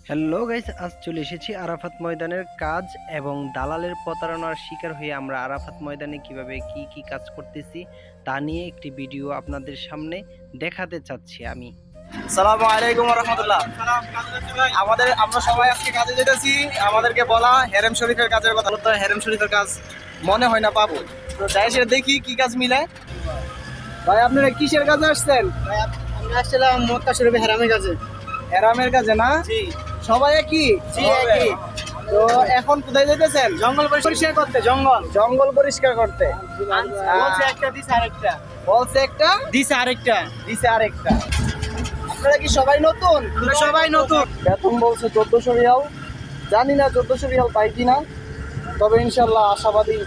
Hello guys, আজ চলে এসেছি আরাফাত ময়দানের কাজ এবং দালালের প্রতারণার শিকার হয়ে আমরা আরাফাত ময়দানে কিভাবে কি কাজ করতেছি তা নিয়ে একটি ভিডিও আপনাদের সামনে দেখাতে চাচ্ছি আমি। আসসালামু আলাইকুম ওয়া রাহমাতুল্লাহ। আমরা সবাই আজকে কাজে যেতেছি। আমাদেরকে বলা হেরেম শরীফের কাজের কথা। তো হেরেম শরীফের কাজ মনে হয় না পাবো, তো যাই সে দেখি কি কাজ মিলে। ভাই আপনারা কিসের কাজে আসছেন? আমরা আসছিলাম মক্কা শরীফে হেরামের কাছে। হেরামের কাজে না? সবাই একই? একই। তো এখন কোথায় যেতেছেন? জঙ্গল পরিষ্কার করতে, জঙ্গল পরিষ্কার করতে। বলছে একটা দিছে আরেকটা, বলছে একটা দিছে আরেকটা। দিছে আরেকটা। আপনারা কি সবাই নতুন? আমরা সবাই নতুন। বেতন বলছে 1400 রিয়াল, জানি না 1400 রিয়াল পাই কিনা, তবে ইনশাল্লাহ আশাবাদী।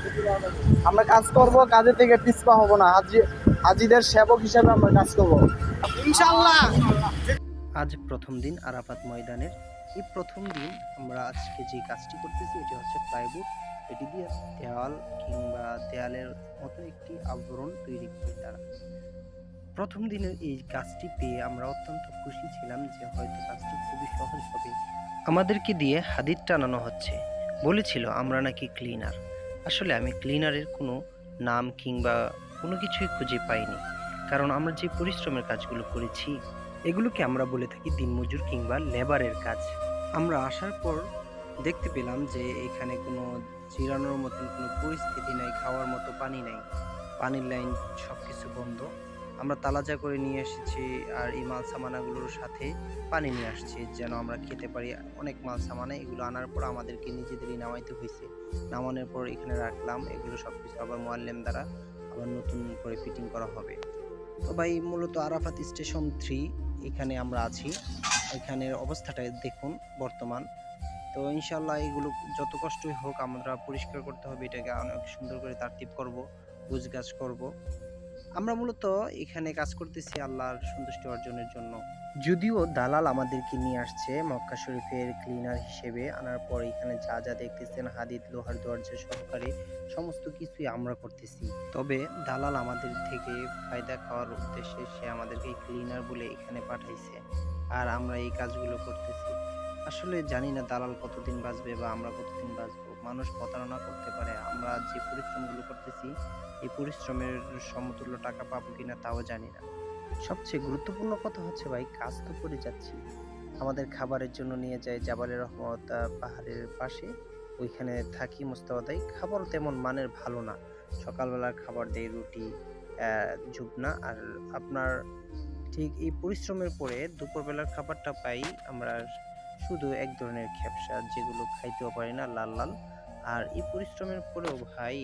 আমরা কাজ করব, কাজে থেকে পিছপা হব না। হাজিদের সেবক হিসেবে আমরা কাজ করব ইনশাল্লাহ। আজ প্রথম দিন আরাফাত ময়দানের। এই প্রথম দিন আমরা আজকে যে কাজটি করতেছি এটি হচ্ছে প্লাইউড। এটি দিয়ে দেওয়াল কিংবা দেয়ালের মতো একটি আবরণ তৈরি করে তারা। প্রথম দিনের এই কাজটি পেয়ে আমরা অত্যন্ত খুশি ছিলাম যে হয়তো কাজটি খুবই সহজ হবে। আমাদেরকে দিয়ে হাদিদ টানানো হচ্ছে, বলেছিল আমরা নাকি ক্লিনার। আসলে আমি ক্লিনারের কোনো নাম কিংবা কোনো কিছুই খুঁজে পাইনি, কারণ আমরা যে পরিশ্রমের কাজগুলো করেছি এগুলোকে আমরা বলে থাকি দিনমজুর কিংবা লেবারের কাজ। আমরা আসার পর দেখতে পেলাম যে এখানে কোনো জিরানোর মতন কোনো পরিস্থিতি নাই, খাওয়ার মতো পানি নাই, পানির লাইন সব কিছু বন্ধ। আমরা তালাজা করে নিয়ে এসেছি আর এই মাল সামানাগুলোর সাথে পানি নিয়ে আসছি যেন আমরা খেতে পারি। অনেক মাল সামানা, এগুলো আনার পর আমাদেরকে নিজেদেরই নামাইতে হয়েছে। নামানোর পর এখানে রাখলাম, এগুলো সব কিছু আবার মোয়াল্লেম দ্বারা আবার নতুন করে ফিটিং করা হবে। তো ভাই মূলত আরাফাত স্টেশন 3 এখানে আমরা আছি। এখানের অবস্থাটা দেখুন বর্তমান। তো ইনশাল্লাহ এগুলো যত কষ্টই হোক আমরা পরিষ্কার করতে হবে, এটাকে অনেক সুন্দর করে তারতিব করব, গুছগাছ করব। আমরা মূলত এখানে কাজ করতেছি আল্লাহর সন্তুষ্টি অর্জনের জন্য। যদিও দালাল আমাদেরকে নিয়ে আসছে মক্কা শরীফের ক্লিনার হিসেবে, আনার পর এখানে যা যা দেখতেছেন হাদিদ, লোহার দরজা সহকারে সমস্ত কিছুই আমরা করতেছি। তবে দালাল আমাদের থেকে ফায়দা খাওয়ার উদ্দেশ্যে সে আমাদেরকে ক্লিনার বলে এখানে পাঠাইছে আর আমরা এই কাজগুলো করতেছি। আসলে জানি না দালাল কতদিন বাঁচবে বা আমরা কতদিন বাঁচবো। মানুষ প্রতারণা করতে পারে। আমরা যে পরিশ্রমগুলো করতেছি এই পরিশ্রমের সমতুল্য টাকা পাবো কিনা তাও জানি না। সবচেয়ে গুরুত্বপূর্ণ কথা হচ্ছে ভাই, কাজ তো করে যাচ্ছি, আমাদের খাবারের জন্য নিয়ে যাই জাবালে রহমত পাহাড়ের পাশে, ওইখানে থাকি মোস্তাফাদাই। খাবারও তেমন মানের ভালো না। সকালবেলার খাবার দেয় রুটি, জুবনা, আর আপনার ঠিক এই পরিশ্রমের পরে দুপুরবেলার খাবারটা পাই আমরা শুধু এক ধরনের খেপসা, যেগুলো খাইতেও পারি না, লাল লাল। আর এই পরিশ্রমের পরেও ভাই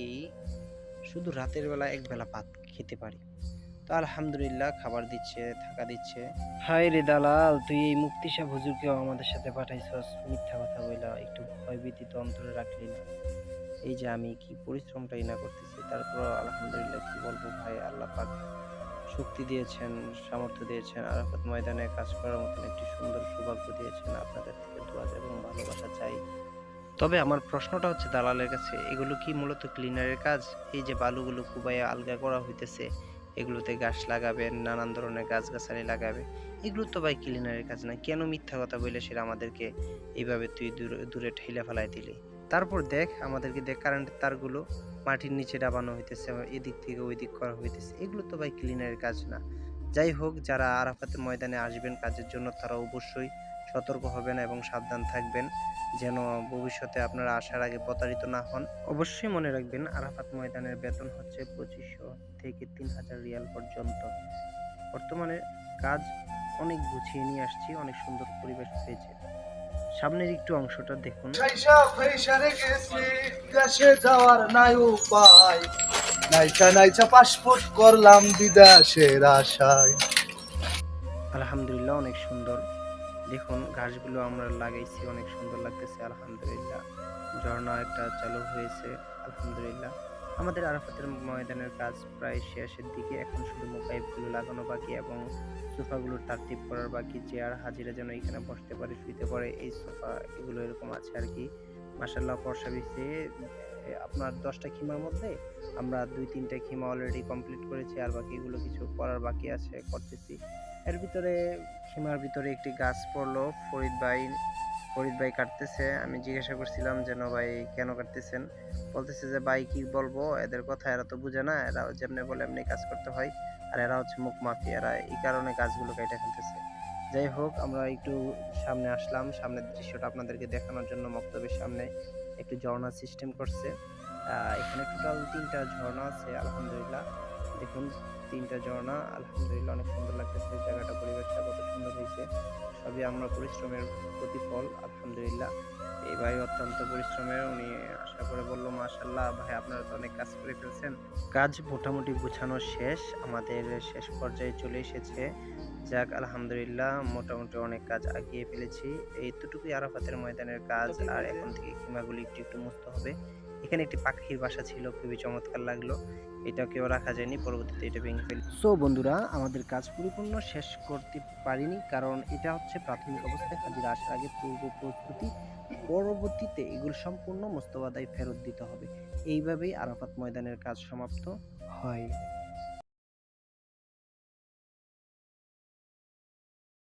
শুধু রাতের বেলা এক বেলা ভাত খেতে পারি। তো আলহামদুলিল্লাহ খাবার দিচ্ছে, থাকা দিচ্ছে। হায় রে দালাল, তুই এই মুক্তি সাহ হুজুরকেও আমাদের সাথে পাঠাইছস, মিথ্যা কথা বইলা একটু ভয় ভীতি তো অন্তরে রাখলি না। এই যে আমি কি পরিশ্রমটাই না করতেছি, তারপর আলহামদুলিল্লাহ কি বলবো ভাই, আল্লাহ পাক শক্তি দিয়েছেন, সামর্থ্য দিয়েছেন, আরাফাত ময়দানে কাজ করার মতন একটি সুন্দর সৌভাগ্য দিয়েছেন। আপনাদের থেকে দোয়া এবং ভালোবাসা চাই। তবে আমার প্রশ্নটা হচ্ছে দালালের কাছে, এগুলো কি মূলত ক্লিনারের কাজ? এই যে বালুগুলো কুবাইয়া আলগা করা হইতেছে, এগুলোতে গাছ লাগাবেন, নানান ধরনের গাছগাছালি লাগাবে, এগুলো তো ভাই ক্লিনারের কাজ না। কেন মিথ্যা কথা বলে সেটা আমাদেরকে এইভাবে তুই দূরে দূরে ঠেলে ফেলাই দিলি? তারপর দেখ আমাদেরকে, দেখ কারেন্টের তারগুলো মাটির নিচে ডাবানো হইতেছে, এদিক থেকে ওই দিক করা হইতেছে, এগুলো তো ভাই ক্লিনারের কাজ না। যাই হোক, যারা আরাফাতের ময়দানে আসবেন কাজের জন্য তারা অবশ্যই সতর্ক হবেন এবং সাবধান থাকবেন, যেন ভবিষ্যতে আপনারা আসার আগে প্রতারিত না হন। অবশ্যই মনে রাখবেন আরাফাত ময়দানের বেতন হচ্ছে 2500 থেকে 3000 রিয়াল পর্যন্ত। বর্তমানে কাজ অনেক গুছিয়ে নিয়ে আসছি, অনেক সুন্দর পরিবেশ হয়েছে। সামনের একটু অংশটা দেখুন। দেশে যাওয়ার নাই উপায়, নাইচা নাইচা পাসপোর্ট করলাম বিদেশের আশায়। আলহামদুলিল্লাহ অনেক সুন্দর। দেখুন গাছগুলো আমরা লাগাইছি, অনেক সুন্দর লাগতেছে আলহামদুলিল্লাহ। ঝর্ণা একটা চালু হয়েছে আলহামদুলিল্লাহ। আমাদের আরাফাতের ময়দানের কাজ প্রায় শেষের দিকে, এখন শুধু মোকাইবগুলো লাগানো বাকি এবং সোফাগুলো তারতিব করার বাকি। চেয়ার হাজিরা যেন এখানে বসতে পারে, শুইতে পারে, এই সোফা এগুলো এরকম আছে আর কি। মাশাআল্লাহ ফর্সা বিছে। আপনার 10টা খিমার মধ্যে আমরা 2-3টা খিমা অলরেডি কমপ্লিট করেছি, আর বাকিগুলো কিছু করার বাকি আছে, করতেছি। এর ভিতরে খিমার ভিতরে একটি গাছ পড়লো, ফরিদ ভাই ফরিদ ভাই কাটতেছে। আমি জিজ্ঞাসা করছিলাম যেন ভাই কেন কাটতেছেন, বলতেছে যে ভাই কি বলবো, এদের কথা এরা তো বুঝে না, এরা যেমনি বলে এমনি কাজ করতে হয়, আর এরা হচ্ছে মুখ মাফিয়া, এরা এই কারণে গাছগুলো কেটে ফেলতেছে। যাই হোক, আমরা একটু সামনে আসলাম, সামনের দৃশ্যটা আপনাদেরকে দেখানোর জন্য। মক্তবের সামনে একটু ঝর্ণা সিস্টেম করছে। এখানে টোটাল 3টা ঝর্ণা আছে, আলহামদুলিল্লাহ। দেখুন 3টা ঝর্ণা, আলহামদুলিল্লাহ অনেক সুন্দর লাগতেছে। জায়গাটা, পরিবেশটা কত সুন্দর হয়েছে, সবই আমরা পরিশ্রমের প্রতিফল, আলহামদুলিল্লাহ। এই ভাই অত্যন্ত পরিশ্রমের, উনি আশা করে বলল মাশাআল্লাহ ভাই আপনারা তো অনেক কাজ করে ফেলছেন। কাজ মোটামুটি গুছানো শেষ, আমাদের শেষ পর্যায়ে চলে এসেছে। যাক আলহামদুলিল্লাহ, মোটামুটি অনেক কাজ আগিয়ে ফেলেছি। এইতটুকুই আরাফাতের ময়দানের কাজ, আর এখন থেকে খিমাগুলি একটু একটু মুছতে হবে। এখানে একটি পাখির বাসা ছিল, খুবই চমৎকার লাগলো। এটাকেও রাখা যায়নি, পরবর্তীতে এটা ভেঙে ফেলি। সো বন্ধুরা, আমাদের কাজ পরিপূর্ণ শেষ করতে পারিনি, কারণ এটা হচ্ছে প্রাথমিক অবস্থায়, হাজিরা আসার আগে পূর্ব প্রস্তুতি। পরবর্তীতে এগুলো সম্পূর্ণ মোস্তফাদায় ফেরত দিতে হবে। এইভাবেই আরাফাত ময়দানের কাজ সমাপ্ত হয়।